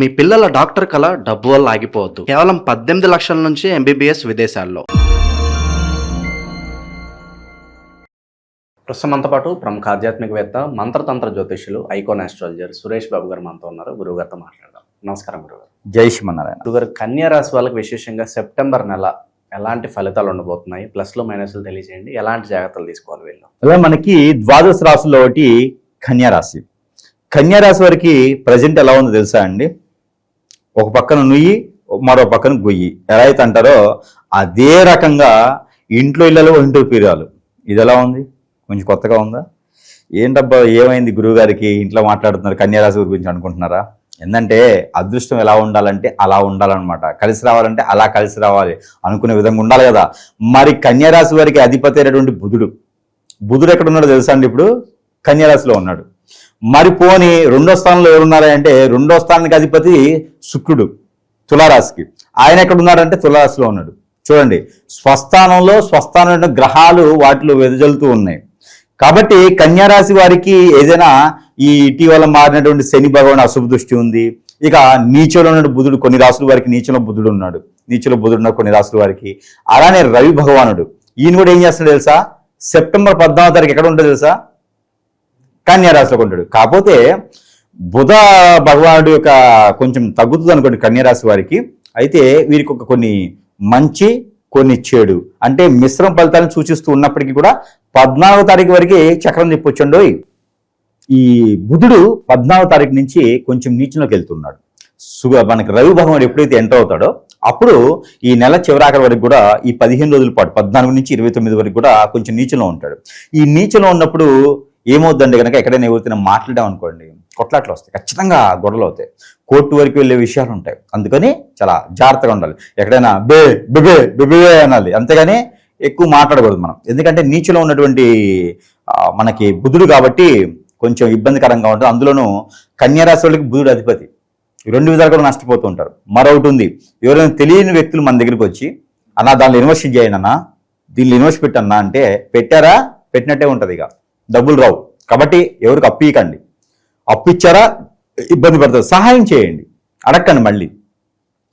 మీ పిల్లల డాక్టర్ కళ డబ్బు వల్ల ఆగిపోవద్దు. కేవలం 18 లక్షల నుంచి MBBS విదేశాల్లో. ప్రస్తుతంతో పాటు ప్రముఖ ఆధ్యాత్మికవేత్త, మంత్రతంత్ర జ్యోతిష్యులు, ఐకాన్ ఆస్ట్రాలజర్ సురేష్ బాబు గారు మనతో ఉన్నారు. గురువుగారితో మాట్లాడదాం. నమస్కారం గురుగారు. జై శ్రీమన్నారాయణ. గురుగారు, కన్యా రాశి వాళ్ళకి విశేషంగా సెప్టెంబర్ నెల ఎలాంటి ఫలితాలు ఉండబోతున్నాయి? ప్లస్లు మైనస్లు తెలియజేయండి. ఎలాంటి జాగ్రత్తలు తీసుకోవాలి వీళ్ళు? అలా మనకి ద్వాదశ రాశుల్లో ఒకటి కన్యా రాశి. కన్యా రాశి వారికి ప్రజెంట్ ఎలా ఉందో తెలుసా అండి? ఒక పక్కన నుయ్యి, మరో పక్కన గొయ్యి. ఎలా అయితే అంటారో అదే రకంగా ఇంట్లో ఇళ్ళలో ఇంట్లో పీరాలు. ఇది ఎలా ఉంది? కొంచెం కొత్తగా ఉందా? ఏంటబ్బా ఏమైంది గురువుగారికి ఇంట్లో మాట్లాడుతున్నారు కన్యా రాశి గురించి అనుకుంటున్నారా? ఏంటంటే అదృష్టం ఎలా ఉండాలంటే అలా ఉండాలన్నమాట. కలిసి రావాలంటే అలా కలిసి రావాలి అనుకునే విధంగా ఉండాలి కదా. మరి కన్యా రాశి వారికి అధిపతి అయినటువంటి బుధుడు ఎక్కడ ఉన్నాడో తెలుసా అండి? ఇప్పుడు కన్యా రాశిలో ఉన్నాడు. మరి పోని రెండో స్థానంలో ఎవరున్నారా అంటే రెండో స్థానానికి అధిపతి శుక్రుడు తులారాశికి. ఆయన ఎక్కడ ఉన్నాడంటే తులారాశిలో ఉన్నాడు. చూడండి, స్వస్థానంలో గ్రహాలు వాటిలో వెదజల్లుతూ ఉన్నాయి. కాబట్టి కన్యారాశి వారికి ఏదైనా ఈ ఇటీవల మారినటువంటి శని భగవాన్ అశుభ దృష్టి ఉంది. ఇక నీచలో ఉన్న బుధుడు, కొన్ని రాశుల వారికి నీచలో బుధుడు ఉన్నాడు. నీచలో బుధుడు ఉన్నాడు కొన్ని రాశుల వారికి. అలానే రవి భగవానుడు, ఈయన కూడా ఏం చేస్తాడు తెలుసా? సెప్టెంబర్ 14వ తారీఖు ఎక్కడ ఉంటుంది తెలుసా? కన్యారాశిలో ఉంటాడు. కాకపోతే బుధ భగవానుడు యొక్క కొంచెం తగ్గుతుంది అనుకోండి కన్యారాశి వారికి. అయితే వీరికి ఒక కొన్ని మంచి కొన్ని చెడు అంటే మిశ్రమ ఫలితాలను సూచిస్తూ ఉన్నప్పటికీ కూడా 14వ తారీఖు వరకు చక్రం తిప్పొచ్చండోయ్. ఈ బుధుడు 14వ తారీఖు నుంచి కొంచెం నీచంలోకి వెళ్తున్నాడు. మనకి రవి భగవానుడు ఎప్పుడైతే ఎంటర్ అవుతాడో అప్పుడు ఈ నెల చివరాఖరి వరకు కూడా ఈ 15 రోజుల పాటు 14 నుంచి 29 వరకు కూడా కొంచెం నీచంలో ఉంటాడు. ఈ నీచంలో ఉన్నప్పుడు ఏమవుద్దండి కనుక ఎక్కడైనా ఎవరితో మాట్లాడామనుకోండి కొట్లాట్లు వస్తాయి, ఖచ్చితంగా గొడవలు అవుతాయి, కోర్టు వరకు వెళ్ళే విషయాలు ఉంటాయి. అందుకని చాలా జాగ్రత్తగా ఉండాలి. ఎక్కడైనా బే అనాలి, అంతేగాని ఎక్కువ మాట్లాడకూడదు మనం. ఎందుకంటే నీచులో ఉన్నటువంటి మనకి బుధుడు కాబట్టి కొంచెం ఇబ్బందికరంగా ఉంటుంది. అందులోనూ కన్యారాశి వాళ్ళకి బుధుడు అధిపతి. 2 విధాలు కూడా నష్టపోతూ ఉంటారు. మరొకటి ఉంది, ఎవరైనా తెలియని వ్యక్తులు మన దగ్గరికి వచ్చి అన్నా దానిలో ఇన్వెస్ట్ చేయండి అన్నా, దీనిలో ఇన్వెస్ట్ పెట్టన్నా అంటే పెట్టారా పెట్టినట్టే ఉంటుంది, ఇక డబ్బులు రావు. కాబట్టి ఎవరికి అప్పు ఇవ్వకండి. అప్పు ఇచ్చారా ఇబ్బంది పడతారు, సహాయం చేయండి, అడగండి. మళ్ళీ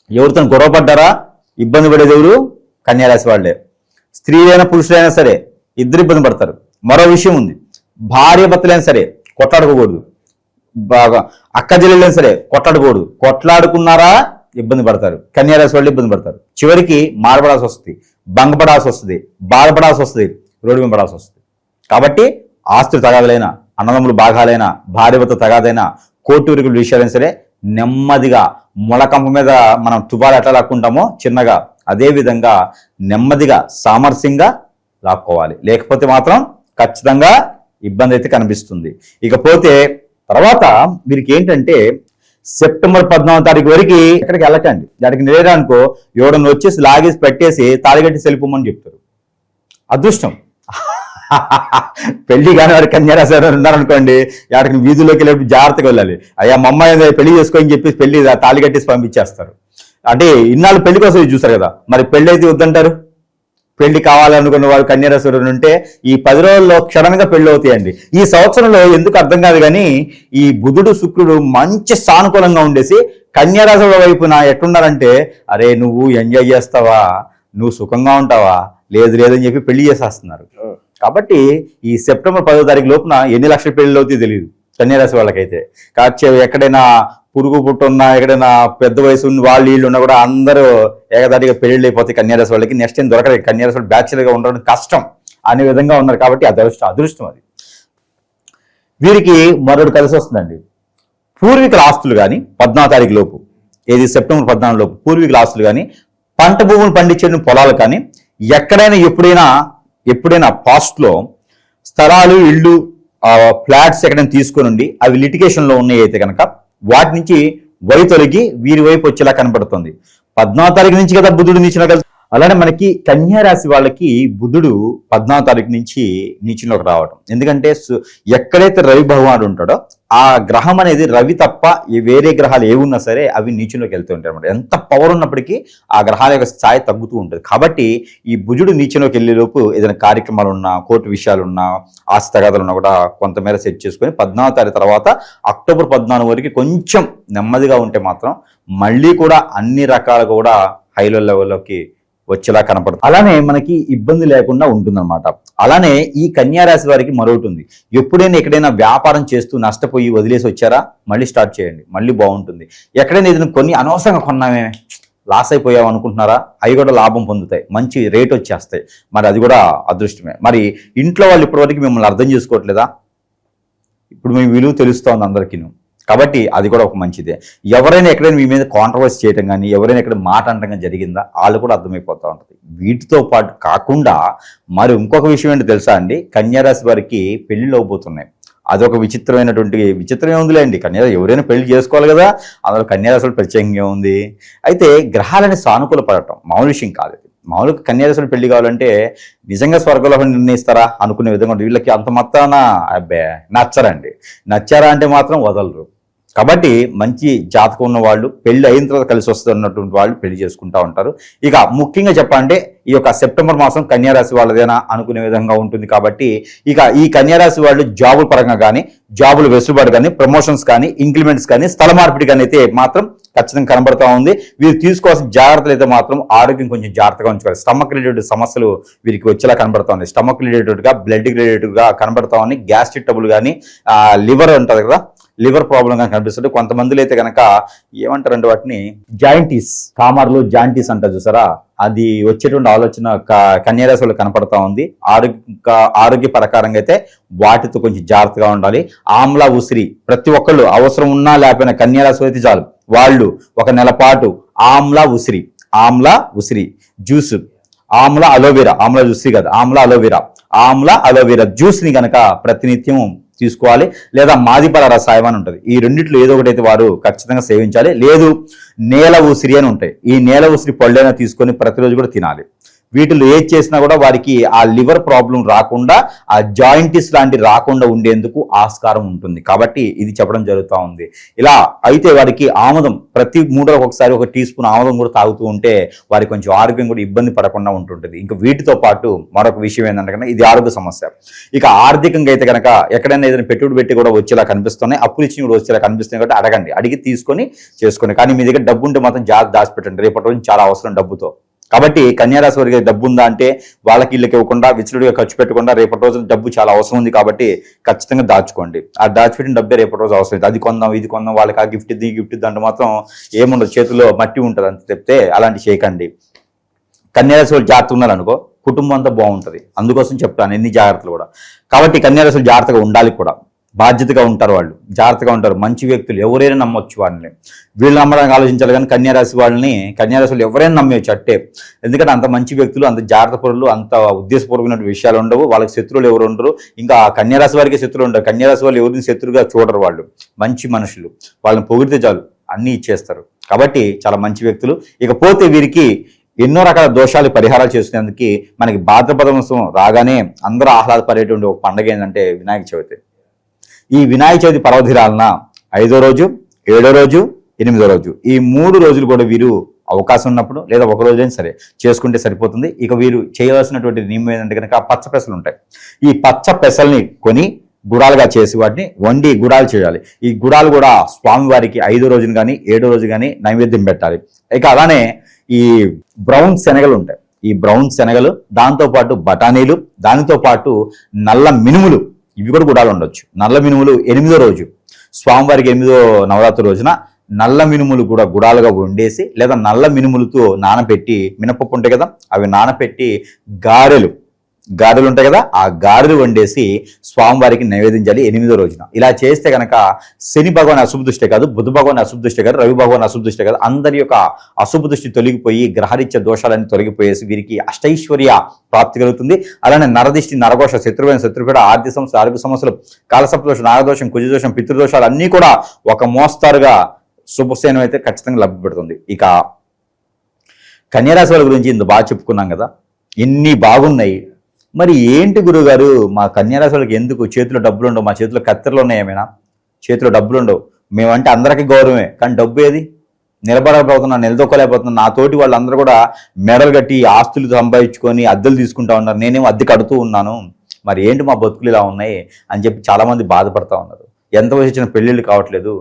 ఎవరితో గొడవ పడ్డారా ఇబ్బంది పడేది ఎవరు? కన్యారాశి వాళ్ళే. స్త్రీలైనా పురుషులైనా సరే ఇద్దరు ఇబ్బంది పడతారు. మరో విషయం ఉంది, భార్య భర్తలైనా సరే కొట్లాడుకోకూడదు. బాగా అక్క చెల్లెలైనా సరే కొట్లాడకూడదు. కొట్లాడుకున్నారా ఇబ్బంది పడతారు. కన్యారాశి వాళ్ళు ఇబ్బంది పడతారు. చివరికి మారపడాల్సి వస్తుంది, భంగపడాల్సి వస్తుంది, బాధపడాల్సి వస్తుంది, రోడ్డు మీద పడాల్సి వస్తుంది. కాబట్టి ఆస్తులు తగాదలైనా, అన్నదమ్ములు భాగాలైనా, భార్య భర్త తగాదైనా, కోర్టు వరకు విషయాలైనా సరే నెమ్మదిగా మొలకంప మీద మనం తువాలు ఎట్లా లాక్కుంటామో చిన్నగా అదే విధంగా నెమ్మదిగా సామరస్యంగా లాక్కోవాలి. లేకపోతే మాత్రం ఖచ్చితంగా ఇబ్బంది అయితే కనిపిస్తుంది. ఇకపోతే తర్వాత వీరికి ఏంటంటే సెప్టెంబర్ 14వ తారీఖు వరకు ఎక్కడికి వెళ్ళకండి. దానికి నిలేరానుకో ఎవడన్నా వచ్చేసి లాగేసి పెట్టేసి తాళిగట్టి సెలిపోమని చెప్తారు. అదృష్టం. పెళ్లి కాని వారి కన్యారాశి ఉన్నారనుకోండి, ఎక్కడికి వీధుల్లోకి వెళ్ళేప్పుడు జాగ్రత్తగా వెళ్ళాలి. అయ్యా మా అమ్మాయి పెళ్లి చేసుకోని చెప్పేసి పెళ్లి తాళి కట్టేసి పంపించేస్తారు. అంటే ఇన్నాళ్ళు పెళ్లి కోసం చూస్తారు కదా, మరి పెళ్లి అయితే వద్దంటారు. పెళ్లి కావాలనుకున్న వాళ్ళు కన్యారాశి ఉంటే ఈ 10 రోజుల్లో క్షణంగా పెళ్లి అవుతాయండి. ఈ సంవత్సరంలో ఎందుకు అర్థం కాదు కానీ ఈ బుధుడు శుక్రుడు మంచి సానుకూలంగా ఉండేసి కన్యారాశి వైపున ఎట్టున్నారంటే అరే నువ్వు ఎంజాయ్ చేస్తావా, నువ్వు సుఖంగా ఉంటావా, లేదని చెప్పి పెళ్లి చేసేస్తున్నారు. కాబట్టి ఈ సెప్టెంబర్ 10వ తారీఖు లోపున ఎన్ని లక్షల పెళ్లిళ్ళు అవుతాయో తెలియదు కన్యారాశి వాళ్ళకైతే. కాకపోతే ఎక్కడైనా పురుగు పుట్టున్నా, ఎక్కడైనా పెద్ద వయసు ఉన్న వాళ్ళు వీళ్ళు ఉన్నా కూడా అందరూ ఏకదాటిగా పెళ్లిళ్ళు అయిపోతాయి కన్యారాశి వాళ్ళకి. నెక్స్ట్ ఏం దొరకలేదు. కన్యారాశి వాళ్ళు బ్యాచులర్గా ఉండడం కష్టం అనే విధంగా ఉన్నారు. కాబట్టి అదృష్టం అది. వీరికి మరొకటి కలిసి వస్తుందండి. పూర్వీకుల ఆస్తులు కానీ 14వ తారీఖు లోపు, ఏది సెప్టెంబర్ 14 లోపు పూర్వీకుల ఆస్తులు కానీ, పంట భూములు పండించే పొలాలు కానీ, ఎక్కడైనా ఎప్పుడైనా పాస్ట్లో స్థలాలు, ఇళ్ళు, ఫ్లాట్స్ ఎక్కడైనా తీసుకుని ఉండి అవి లిటిగేషన్లో ఉన్నాయి అయితే కనుక వాటి నుంచి వైతొలగి వీరి వైపు వచ్చేలా కనపడుతుంది. 14వ తారీఖు నుంచి కదా బుధుడు నీచన కలిసి అలానే మనకి కన్యా రాశి వాళ్ళకి బుధుడు 14వ తారీఖు నుంచి నీచంలోకి రావడం. ఎందుకంటే ఎక్కడైతే రవి భగవానుడు ఉంటాడో ఆ గ్రహం అనేది రవి తప్ప వేరే గ్రహాలు ఏమున్నా సరే అవి నీచంలోకి వెళ్తూ ఉంటాయి అనమాట. ఎంత పవర్ ఉన్నప్పటికీ ఆ గ్రహాల యొక్క స్థాయి తగ్గుతూ ఉంటుంది. కాబట్టి ఈ బుధుడు నీచంలోకి వెళ్ళే లోపు ఏదైనా కార్యక్రమాలు ఉన్నా, కోర్టు విషయాలు ఉన్నా, ఆస్తి తగాదాలు ఉన్నా కూడా కొంతమేర సెట్ చేసుకొని 14వ తారీఖు తర్వాత అక్టోబర్ 14 వరకు కొంచెం నెమ్మదిగా ఉంటే మాత్రం మళ్ళీ కూడా అన్ని రకాలుగా కూడా హైలో లెవెల్లోకి వచ్చేలా కనపడుతుంది. అలానే మనకి ఇబ్బంది లేకుండా ఉంటుందన్నమాట. అలానే ఈ కన్యా రాశి వారికి మరొకటి ఉంది. ఎప్పుడైనా ఎక్కడైనా వ్యాపారం చేస్తూ నష్టపోయి వదిలేసి వచ్చారా, మళ్ళీ స్టార్ట్ చేయండి, మళ్ళీ బాగుంటుంది. ఎక్కడైనా ఏదైనా కొన్ని అనవసరంగా కొన్నామే, లాస్ అయిపోయాం అనుకుంటున్నారా, అవి కూడా లాభం పొందుతాయి, మంచి రేట్ వచ్చేస్తాయి. మరి అది కూడా అదృష్టమే. మరి ఇంట్లో వాళ్ళు ఇప్పటివరకు మిమ్మల్ని అర్థం చేసుకోవట్లేదా? ఇప్పుడు మీ విలువ తెలుస్తోంది అందరికీ. కాబట్టి అది కూడా ఒక మంచిదే. ఎవరైనా ఎక్కడైనా మీ మీద కాంట్రవర్సీ చేయడం కానీ, ఎవరైనా ఎక్కడ మాట అనడం కానీ జరిగిందా, వాళ్ళు కూడా అర్థమైపోతూ ఉంటుంది. వీటితో పాటు కాకుండా మరి ఇంకొక విషయం ఏంటో తెలుసా అండి, కన్యా రాశి వారికి పెళ్లిళ్ళు అవబోతున్నాయి. అదొక విచిత్రమే ఉందిలేండి. ఎవరైనా పెళ్లి చేసుకోవాలి కదా, అందులో కన్యా రాశులు ప్రత్యేకంగా ఉంది. అయితే గ్రహాలని సానుకూల పడటం మామూలు విషయం కాదు. మామూలుగా కన్యా రాశులు పెళ్లి కావాలంటే నిజంగా స్వర్గలోకం నిర్ణయిస్తారా అనుకునే విధంగా వీళ్ళకి అంత మొత్తాన నచ్చారా అంటే మాత్రం వదలరు. కాబట్టి మంచి జాతకం ఉన్న వాళ్ళు పెళ్లి అయిన తర్వాత కలిసి వస్తున్నటువంటి వాళ్ళు పెళ్లి చేసుకుంటూ ఉంటారు. ఇక ముఖ్యంగా చెప్పాలంటే ఈ యొక్క సెప్టెంబర్ మాసం కన్యా రాశి వాళ్ళదేనా అనుకునే విధంగా ఉంటుంది. కాబట్టి ఇక ఈ కన్యా రాశి వాళ్ళు జాబుల పరంగా కానీ, జాబులు వెసులుబాటు కానీ, ప్రమోషన్స్ కానీ, ఇంక్రిమెంట్స్ కానీ, స్థల మార్పిడి కానీ అయితే మాత్రం ఖచ్చితంగా కనబడతా ఉంది. వీరు తీసుకోవాల్సిన జాగ్రత్తలు అయితే మాత్రం ఆరోగ్యం కొంచెం జాగ్రత్తగా ఉంచుకోవాలి. స్టమక్ రిలేటెడ్ సమస్యలు వీరికి వచ్చేలా కనబడతా ఉన్నాయి. స్టమక్ రిలేటెడ్గా, బ్లడ్ రిలేటెడ్గా కనబడతా ఉన్నాయి. గ్యాస్ట్రిక్ ట్రబుల్ కానీ, లివర్ ఉంటుంది కదా, లివర్ ప్రాబ్లం కానీ కనిపిస్తుంది. కొంతమందిలో అయితే కనుక ఏమంటారంటే వాటిని జాయింటీస్, కామర్లో జాయింటీస్ అంటారు చూసారా, అది వచ్చేటువంటి ఆలోచన కన్యా రాశి వాళ్ళు కనపడతా ఉంది. ఆరోగ్య ప్రకారంగా అయితే వాటితో కొంచెం జాగ్రత్తగా ఉండాలి. ఆమ్లా ఉసిరి ప్రతి ఒక్కళ్ళు అవసరం ఉన్నా లేకపోయినా కన్యా రాశి అయితే చాలు, వాళ్ళు ఒక నెల పాటు ఆమ్లా ఉసిరి juice, Amla aloe vera, Amla aloe vera juice ని కనుక ప్రతినిత్యం తీసుకోవాలి. లేదా మాదిపల రసాయం అని ఉంటుంది. ఈ రెండిట్లో ఏదో ఒకటి అయితే వారు ఖచ్చితంగా సేవించాలి. లేదు నేల ఉసిరి అని ఉంటాయి. ఈ నేల ఉసిరి పళ్ళైనా తీసుకొని ప్రతిరోజు కూడా తినాలి. వీటిలో ఏది చేసినా కూడా వారికి ఆ లివర్ ప్రాబ్లం రాకుండా, ఆ జాయింటిస్ లాంటి రాకుండా ఉండేందుకు ఆస్కారం ఉంటుంది. కాబట్టి ఇది చెప్పడం జరుగుతూ ఉంది. ఇలా అయితే వారికి ఆముదం ప్రతి 3 రోజులకు ఒకసారి 1 టీ స్పూన్ ఆముదం కూడా తాగుతూ ఉంటే వారికి కొంచెం ఆరోగ్యం కూడా ఇబ్బంది పడకుండా ఉంటుంటుంది. ఇంకా వీటితో పాటు మరొక విషయం ఏంటంటే కనుక ఇది ఆరోగ్య సమస్య. ఇక ఆర్థికంగా అయితే కనుక ఎక్కడైనా ఏదైనా పెట్టుబడి పెట్టి కూడా వచ్చేలా కనిపిస్తున్నాయి, అప్పులు ఇచ్చి కూడా వచ్చేలా కనిపిస్తున్నాయి. కాబట్టి అడగండి, అడిగి తీసుకొని చేసుకోండి. కానీ మీ దగ్గర డబ్బు ఉంటే మాత్రం జాగ్రత్త దాచిపెట్టండి. రేపటి రోజు చాలా అవసరం డబ్బుతో. కాబట్టి కన్యా రాశి వారికి డబ్బు ఉందా అంటే వాళ్ళకి వీళ్ళకి ఇవ్వకుండా విచ్చలుడిగా ఖర్చు పెట్టకుండా రేపటి రోజు డబ్బు చాలా అవసరం ఉంది కాబట్టి ఖచ్చితంగా దాచుకోండి. ఆ దాచిపెట్టిన డబ్బే రేపటి రోజు అవసరం ఉంది. అది కొందాం, ఇది కొందాం, వాళ్ళకి ఆ గిఫ్ట్ ఇది గిఫ్ట్ ఇది అంటే మాత్రం ఏముండదు, చేతిలో మట్టి ఉంటుంది అంత చెప్తే అలాంటి చేయకండి. కన్యా రాశి వాళ్ళు జాగ్రత్త ఉన్నారనుకో కుటుంబం అంతా బాగుంటుంది. అందుకోసం చెప్తాను ఎన్ని జాగ్రత్తలు కూడా. కాబట్టి కన్యా రాశి జాగ్రత్తగా ఉండాలి కూడా. బాధ్యతగా ఉంటారు, వాళ్ళు జాగ్రత్తగా ఉంటారు, మంచి వ్యక్తులు, ఎవరైనా నమ్మొచ్చు వాళ్ళని. వీళ్ళు నమ్మడానికి ఆలోచించాలి కానీ కన్యా రాశి వాళ్ళు ఎవరైనా నమ్మవచ్చు అట్టే. ఎందుకంటే అంత మంచి వ్యక్తులు, అంత జాగ్రత్త పరులు, అంత ఉద్దేశపూర్వకమైన విషయాలు ఉండవు. వాళ్ళకి శత్రువులు ఎవరు ఉండరు. ఇంకా కన్యా రాశి వారికి శత్రువులు ఉండరు. కన్యా రాశి వాళ్ళు ఎవరిని శత్రువుగా చూడరు. వాళ్ళు మంచి మనుషులు, వాళ్ళని పొగిడితే చాలు అన్నీ ఇచ్చేస్తారు. కాబట్టి చాలా మంచి వ్యక్తులు. ఇకపోతే వీరికి ఎన్నో రకాల దోషాలు పరిహారాలు చేసుకునేందుకు మనకి భాద్రపద మాసం రాగానే అందరూ ఆహ్లాదపడేటువంటి ఒక పండుగ ఏంటంటే వినాయక చవితి. ఈ వినాయక చవితి పర్వదినాలన 5వ రోజు, 7వ రోజు, 8వ రోజు, ఈ 3 రోజులు కూడా వీరు అవకాశం ఉన్నప్పుడు లేదా ఒక రోజైనా సరే చేసుకుంటే సరిపోతుంది. ఇక వీరు చేయవలసినటువంటి నియమం ఏంటంటే కనుక పచ్చ పెసలు ఉంటాయి. ఈ పచ్చ పెసల్ని కొని గుడాలుగా చేసి వాటిని వండి గుడాలు చేయాలి. ఈ గుడాలు కూడా స్వామివారికి 5వ రోజున కానీ 7వ రోజు కానీ నైవేద్యం పెట్టాలి. ఇక అలానే ఈ బ్రౌన్ శనగలు ఉంటాయి. ఈ బ్రౌన్ శనగలు, దాంతోపాటు బఠానీలు, దానితో పాటు నల్ల మినుములు, ఇవి కూడా గుడాలు ఉండొచ్చు. నల్ల మినుములు 8వ రోజు స్వామివారికి 8వ నవరాత్రి రోజున నల్ల మినుములు కూడా గుడాలుగా వండేసి లేదా నల్ల మినుములతో నానబెట్టి, మినపప్పు ఉంటాయి కదా అవి నానబెట్టి గారెలు ఉంటాయి కదా ఆ గారెలు వండేసి స్వామివారికి నైవేదించాలి 8వ రోజున. ఇలా చేస్తే కనుక శని భగవాన్ అశుభ దృష్టి కాదు, బుధ భగవాన్ అశుభ దృష్టి కాదు, రవి భగవాన్ అశుభ దృష్టి కాదు, అందరి యొక్క అశుభ దృష్టి తొలగిపోయి గ్రహరీత్య దోషాలన్నీ తొలగిపోయేసి వీరికి అష్టైశ్వర్య ప్రాప్తి కలుగుతుంది. అలానే నరదిష్టి, నరఘోష, శత్రుపీడ, ఆర్థిక సమస్యలు, ఆరోగ్య సమస్యలు, కాలసర్పదోషం, నాగదోషం, కుజదోషం, పితృదోషాలు అన్నీ కూడా ఒక మోస్తారుగా శుభసేనం అయితే ఖచ్చితంగా లభ్యపెడుతుంది. ఇక కన్యారాశి వాళ్ళ గురించి ఇంత బాగా చెప్పుకున్నాం కదా, ఇన్ని బాగున్నాయి. మరి ఏంటి గురుగారు మా కన్యారాశి వాళ్ళకి ఎందుకు చేతిలో డబ్బులు ఉండవు, మా చేతిలో కత్తెరలు ఉన్నాయి, ఏమైనా చేతిలో డబ్బులు ఉండవు, మేమంటే అందరికీ గౌరవమే, కానీ డబ్బు ఏది, నిలబడకపోతున్నాను, నిలదొక్కలేకపోతున్నాను. నా తోటి వాళ్ళందరూ కూడా మెడలు కట్టి ఆస్తులు సంపాదించుకొని అద్దెలు తీసుకుంటా ఉన్నారు, నేనేమో అద్దె కడుతూ ఉన్నాను, మరి ఏంటి మా బతుకులు ఇలా ఉన్నాయి అని చెప్పి చాలామంది బాధపడతా ఉన్నారు. ఎంత వయసు వచ్చిన పెళ్ళిళ్ళు కావట్లేదు,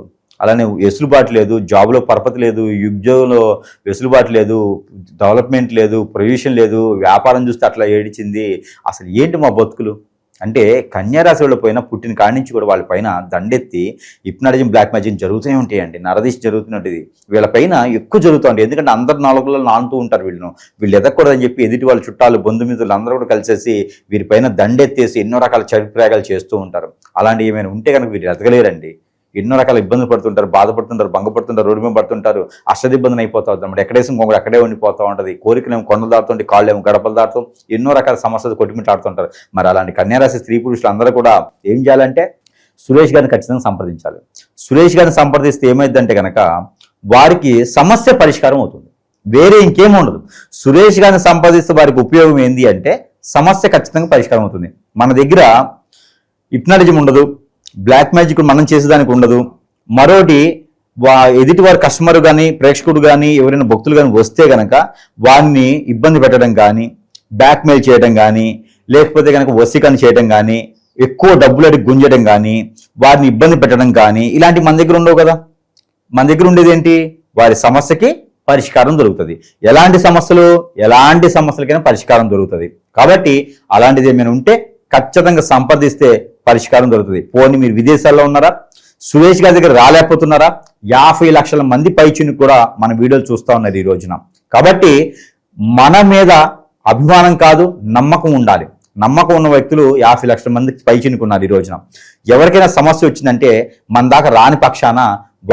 అలానే వెసులుబాటు లేదు, జాబ్లో పరపతి లేదు, ఉద్యోగంలో వెసులుబాటు లేదు, డెవలప్మెంట్ లేదు, ప్రొవిజన్ లేదు, వ్యాపారం చూస్తే అట్లా ఏడిచింది. అసలు ఏంటి మా బతుకులు అంటే కన్యారాశి వాళ్ళ పైన పుట్టిన కాడి నుంచి కూడా వాళ్ళ పైన దండెత్తి హిప్నాటిజం, బ్లాక్ మ్యాజిక్ జరుగుతూనే ఉంటాయండి. నరదీశ జరుగుతున్నట్టుది వీళ్ళపైన ఎక్కువ జరుగుతూ ఉంటాయి. ఎందుకంటే అందరు నాలుగులలో నానుతూ ఉంటారు, వీళ్ళు ఎదగకూడదని చెప్పి ఎదుటి వాళ్ళ చుట్టాలు, బంధుమిత్రులు అందరూ కూడా కలిసేసి వీరిపైన దండెత్తేసి ఎన్నో రకాల చరిత్రయాగాలు చేస్తూ ఉంటారు. అలాంటివి ఏమైనా ఉంటే కనుక వీరు ఎదగలేరండి. ఎన్నో రకాల ఇబ్బందులు పడుతుంటారు, బాధపడుతుంటారు, భంగపడుతుంటారు, రోడ్డు మీద పడుతుంటారు, అష్టదిబ్బందిని అయిపోతా ఉంటారు. ఎక్కడేసి ఇంకొకటి అక్కడే ఉండిపోతూ ఉంటుంది. కోరికలేమో కొండలు దాటుతుంటే, కాళ్ళేమో గడపలు దాటుతూ ఎన్నో రకాల సమస్యలు కొట్టుమిట్టాడుతుంటారు. మరి అలాంటి కన్యారాశి స్త్రీ పురుషులు అందరూ కూడా ఏం చేయాలంటే సురేష్ గారిని ఖచ్చితంగా సంప్రదించాలి. సురేష్ గారిని సంప్రదిస్తే ఏమైందంటే కనుక వారికి సమస్య పరిష్కారం అవుతుంది, వేరే ఇంకేమీ ఉండదు. సురేష్ గారిని సంప్రదిస్తే వారికి ఉపయోగం ఏంది అంటే సమస్య ఖచ్చితంగా పరిష్కారం అవుతుంది. మన దగ్గర హిప్నాటిజం ఉండదు, బ్లాక్ మ్యాజిక్ మనం చేసేదానికి ఉండదు. మరోటి ఎదుటి వారి కస్టమర్ కానీ, ప్రేక్షకుడు కానీ, ఎవరైనా భక్తులు కానీ వస్తే కనుక వారిని ఇబ్బంది పెట్టడం కానీ, బ్లాక్మెయిల్ చేయడం కానీ, లేకపోతే కనుక వశీకరణ చేయడం కానీ, ఎక్కువ డబ్బులు అడిగి గుంజడం కానీ, వారిని ఇబ్బంది పెట్టడం కానీ ఇలాంటి మన దగ్గర ఉండవు కదా. మన దగ్గర ఉండేది ఏంటి, వారి సమస్యకి పరిష్కారం దొరుకుతుంది. ఎలాంటి సమస్యలకైనా పరిష్కారం దొరుకుతుంది. కాబట్టి అలాంటిది ఏమైనా ఉంటే ఖచ్చితంగా సంప్రదిస్తే పరిష్కారం దొరుకుతుంది. పోనీ మీరు విదేశాల్లో ఉన్నారా, సురేష్ గారి దగ్గర రాలేకపోతున్నారా, 50 లక్షల మంది పైచిని కూడా మన వీడియోలు చూస్తూ ఉన్నారు ఈ రోజున. కాబట్టి మన మీద అభిమానం కాదు, నమ్మకం ఉండాలి. నమ్మకం ఉన్న వ్యక్తులు 50 లక్షల మంది పైచినుకున్నారు ఈ రోజున. ఎవరికైనా సమస్య వచ్చిందంటే మన దాకా రాని పక్షాన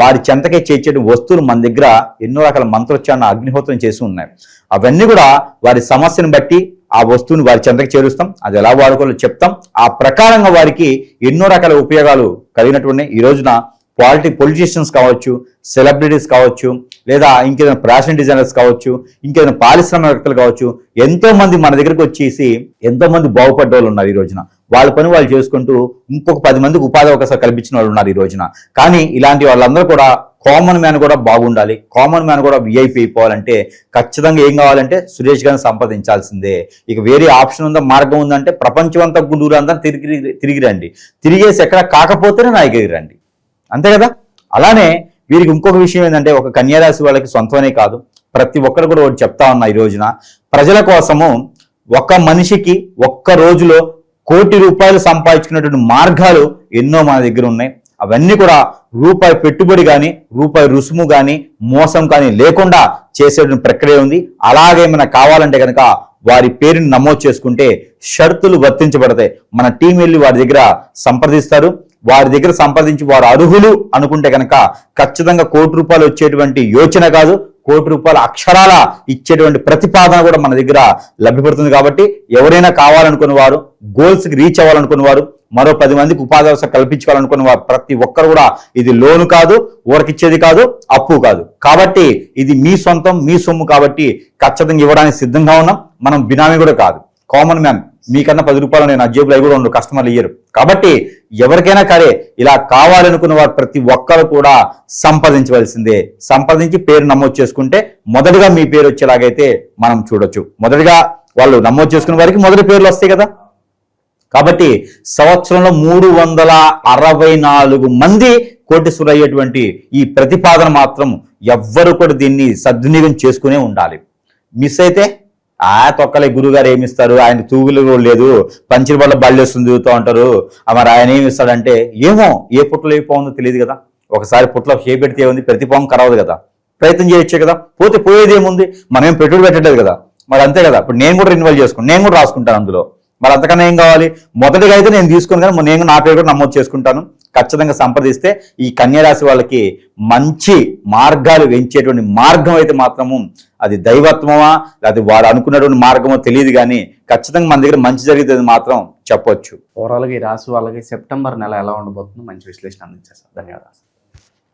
వారి చెంతకే చేర్చే వస్తువులు మన దగ్గర ఎన్నో రకాల మంత్రోచ్చారణ, అగ్నిహోత్రం చేసి ఉన్నాయి. అవన్నీ కూడా వారి సమస్యను బట్టి ఆ వస్తువుని వారి చెంతకి చేరుస్తాం, అది ఎలా వాడుకోవాలో చెప్తాం. ఆ ప్రకారంగా వారికి ఎన్నో రకాల ఉపయోగాలు కలిగినటువంటి ఈ రోజున పొలిటీషియన్స్ కావచ్చు, సెలబ్రిటీస్ కావచ్చు, లేదా ఇంకేదైనా ఫ్యాషన్ డిజైనర్స్ కావచ్చు, ఇంకేదైనా పారిశ్రామికవేత్తలు కావచ్చు, ఎంతో మంది మన దగ్గరికి వచ్చేసి ఎంతో మంది బాగుపడ్డ వాళ్ళు ఉన్నారు ఈ రోజున. వాళ్ళ పని వాళ్ళు చేసుకుంటూ ఇంకొక 10 మందికి ఉపాధి అవకాశాలు కల్పించిన వాళ్ళు ఉన్నారు ఈ రోజున. కానీ ఇలాంటి వాళ్ళందరూ కూడా కామన్ మ్యాన్ కూడా బాగుండాలి, కామన్ మ్యాన్ కూడా విఐపి అయిపోవాలంటే ఖచ్చితంగా ఏం కావాలంటే సురేష్ గారిని సంప్రదించాల్సిందే. ఇక వేరే ఆప్షన్ ఉందా, మార్గం ఉందంటే ప్రపంచం అంతా గుండూరు అంతా తిరిగి రండి, తిరిగేసి ఎక్కడ కాకపోతేనే నా దగ్గరికి రండి, అంతే కదా. అలానే వీరికి ఇంకొక విషయం ఏంటంటే ఒక కన్యారాశి వాళ్ళకి సొంతమనే కాదు, ప్రతి ఒక్కరు కూడా ఒకటి చెప్తా ఉన్నా ఈ రోజున, ప్రజల కోసము ఒక మనిషికి ఒక్క రోజులో ₹1,00,00,000 సంపాదించుకునేటువంటి మార్గాలు ఎన్నో మన దగ్గర ఉన్నాయి. అవన్నీ కూడా రూపాయి పెట్టుబడి కానీ, రూపాయి రుసుము కానీ, మోసం కానీ లేకుండా చేసేటువంటి ప్రక్రియ ఉంది. అలాగే ఏమైనా కావాలంటే కనుక వారి పేరుని నమోదు చేసుకుంటే షరతులు వర్తించబడతాయి. మన టీం వెళ్ళి వారి దగ్గర సంప్రదిస్తారు. వారి దగ్గర సంప్రదించి వారు అర్హులు అనుకుంటే కనుక ఖచ్చితంగా ₹1,00,00,000 వచ్చేటువంటి యోచన కాదు, ₹1,00,00,000 అక్షరాల ఇచ్చేటువంటి ప్రతిపాదన కూడా మన దగ్గర లభ్యపడుతుంది. కాబట్టి ఎవరైనా కావాలనుకున్న వారు, గోల్స్కి రీచ్ అవ్వాలనుకున్న వారు, మరో 10 మందికి ఉపాధి అవకాశం కల్పించుకోవాలనుకున్న వారు ప్రతి ఒక్కరు కూడా ఇది లోను కాదు, ఊరకిచ్చేది కాదు, అప్పు కాదు. కాబట్టి ఇది మీ సొంతం, మీ సొమ్ము. కాబట్టి ఖచ్చితంగా ఇవ్వడానికి సిద్ధంగా ఉన్నాం. మనం బినామీ కూడా కాదు, కామన్ మ్యాన్. మీకన్నా ₹10 నేను అజేబులు అవి కూడా ఉండవు, కస్టమర్లు ఇయ్యరు. కాబట్టి ఎవరికైనా సరే ఇలా కావాలనుకున్న వారు ప్రతి ఒక్కరు కూడా సంప్రదించవలసిందే. సంప్రదించి పేరు నమోదు చేసుకుంటే మొదటిగా మీ పేరు వచ్చేలాగైతే మనం చూడొచ్చు. మొదటిగా వాళ్ళు నమోదు చేసుకున్న వారికి మొదటి పేర్లు వస్తాయి కదా. కాబట్టి సంవత్సరంలో 364 మంది కోటీశ్వరులు అయ్యేటువంటి ఈ ప్రతిపాదన మాత్రం ఎవ్వరు కూడా దీన్ని సద్వినియోగం చేసుకునే ఉండాలి. మిస్ అయితే తొక్కలే గురుగారు ఏమిస్తారు, ఆయన తూగులు లేదు, పంచిన వల్ల బళ్ళేస్తుంది తిరుగుతూ ఉంటారు, మరి ఆయన ఏమి ఇస్తాడంటే ఏమో ఏ పుట్టలో ఏ పోతుందో తెలియదు కదా. ఒకసారి పుట్టలో చేపెడితే ఏముంది, ప్రతి పోం కరవదు కదా, ప్రయత్నం చేయొచ్చే కదా. పోయేది ఏముంది, మనం ఏం పెట్టుబడి పెట్టలేదు కదా. మరి అంతే కదా. ఇప్పుడు నేను కూడా ఇన్వాల్వ్ చేసుకుంటాను, నేను కూడా రాసుకుంటాను అందులో. మరి అంతకన్నా ఏం కావాలి, మొదటిగా అయితే నేను తీసుకుని కానీ నేను నా పేరు కూడా నమోదు చేసుకుంటాను. ఖచ్చితంగా సంప్రదిస్తే ఈ కన్యారాశి వాళ్ళకి మంచి మార్గాలు వెంచేటువంటి మార్గం అయితే మాత్రము అది దైవత్వమా లేకపోతే వారు అనుకున్నటువంటి మార్గమో తెలియదు, కానీ ఖచ్చితంగా మన దగ్గర మంచి జరిగేది మాత్రం చెప్పొచ్చు. ఓవరాల్గా ఈ రాశి వాళ్ళకి సెప్టెంబర్ నెల ఎలా ఉండబోతుందో మంచి విశ్లేషణ అందించారు సార్. ధన్యవాదాలు.